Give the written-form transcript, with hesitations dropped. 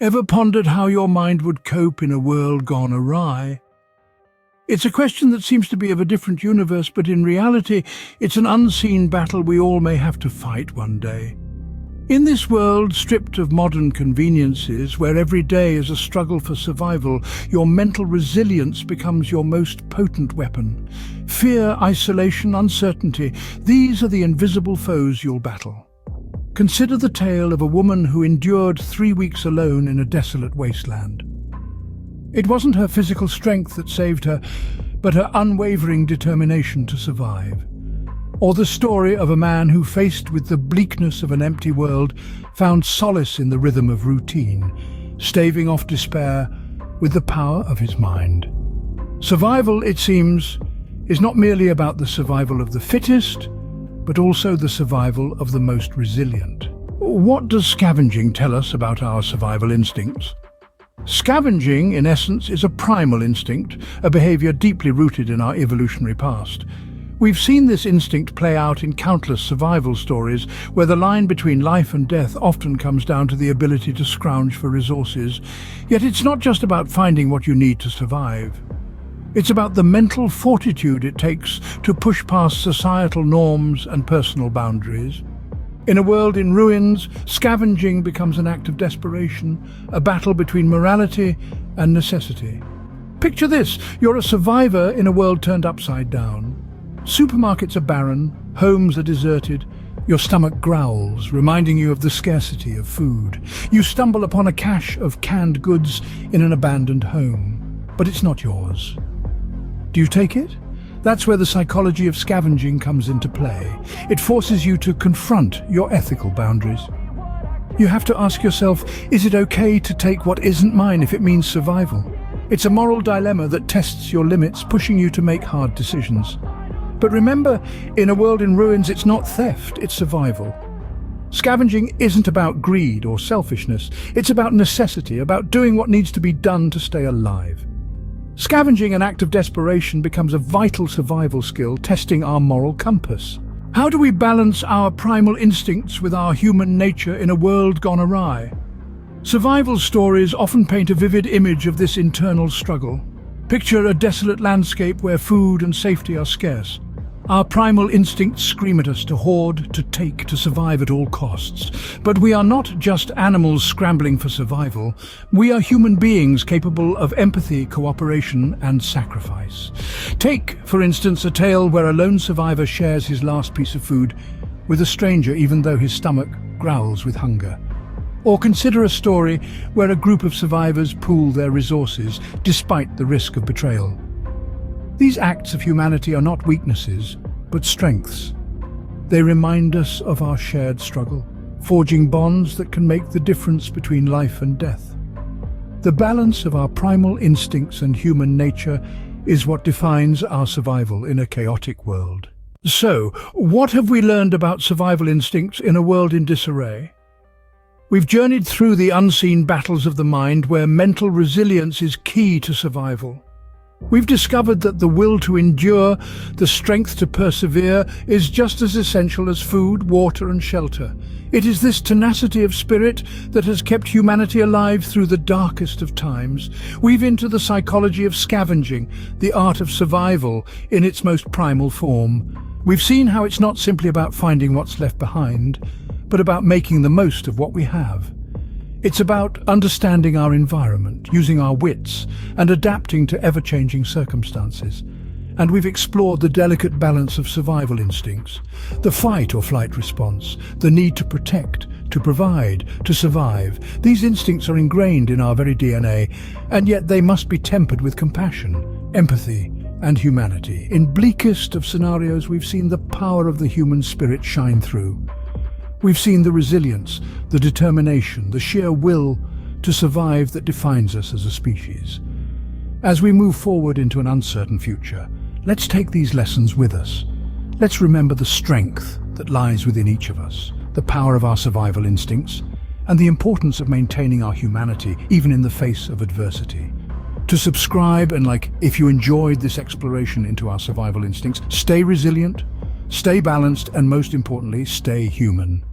Ever pondered how your mind would cope in a world gone awry? It's a question that seems to be of a different universe, but in reality, it's an unseen battle we all may have to fight one day. In this world stripped of modern conveniences, where every day is a struggle for survival, your mental resilience becomes your most potent weapon. Fear, isolation, uncertainty, these are the invisible foes you'll battle. Consider the tale of a woman who endured 3 weeks alone in a desolate wasteland. It wasn't her physical strength that saved her, but her unwavering determination to survive. Or the story of a man who, faced with the bleakness of an empty world, found solace in the rhythm of routine, staving off despair with the power of his mind. Survival, it seems, is not merely about the survival of the fittest, but also the survival of the most resilient. What does scavenging tell us about our survival instincts? Scavenging, in essence, is a primal instinct, a behavior deeply rooted in our evolutionary past. We've seen this instinct play out in countless survival stories, where the line between life and death often comes down to the ability to scrounge for resources. Yet it's not just about finding what you need to survive. It's about the mental fortitude it takes to push past societal norms and personal boundaries. In a world in ruins, scavenging becomes an act of desperation, a battle between morality and necessity. Picture this: you're a survivor in a world turned upside down. Supermarkets are barren, homes are deserted, your stomach growls, reminding you of the scarcity of food. You stumble upon a cache of canned goods in an abandoned home, but it's not yours. Do you take it? That's where the psychology of scavenging comes into play. It forces you to confront your ethical boundaries. You have to ask yourself, is it okay to take what isn't mine if it means survival? It's a moral dilemma that tests your limits, pushing you to make hard decisions. But remember, in a world in ruins, it's not theft, it's survival. Scavenging isn't about greed or selfishness. It's about necessity, about doing what needs to be done to stay alive. Scavenging, an act of desperation, becomes a vital survival skill, testing our moral compass. How do we balance our primal instincts with our human nature in a world gone awry? Survival stories often paint a vivid image of this internal struggle. Picture a desolate landscape where food and safety are scarce. Our primal instincts scream at us to hoard, to take, to survive at all costs. But we are not just animals scrambling for survival. We are human beings capable of empathy, cooperation, and sacrifice. Take, for instance, a tale where a lone survivor shares his last piece of food with a stranger even though his stomach growls with hunger. Or consider a story where a group of survivors pool their resources despite the risk of betrayal. These acts of humanity are not weaknesses, but strengths. They remind us of our shared struggle, forging bonds that can make the difference between life and death. The balance of our primal instincts and human nature is what defines our survival in a chaotic world. So, what have we learned about survival instincts in a world in disarray? We've journeyed through the unseen battles of the mind, where mental resilience is key to survival. We've discovered that the will to endure, the strength to persevere, is just as essential as food, water, and shelter. It is this tenacity of spirit that has kept humanity alive through the darkest of times. Weave into the psychology of scavenging, the art of survival in its most primal form. We've seen how it's not simply about finding what's left behind, but about making the most of what we have. It's about understanding our environment, using our wits, and adapting to ever-changing circumstances. And we've explored the delicate balance of survival instincts, the fight or flight response, the need to protect, to provide, to survive. These instincts are ingrained in our very DNA, and yet they must be tempered with compassion, empathy, and humanity. In bleakest of scenarios, we've seen the power of the human spirit shine through. We've seen the resilience, the determination, the sheer will to survive that defines us as a species. As we move forward into an uncertain future, let's take these lessons with us. Let's remember the strength that lies within each of us, the power of our survival instincts, and the importance of maintaining our humanity even in the face of adversity. To subscribe and if you enjoyed this exploration into our survival instincts, stay resilient, stay balanced, and most importantly, stay human.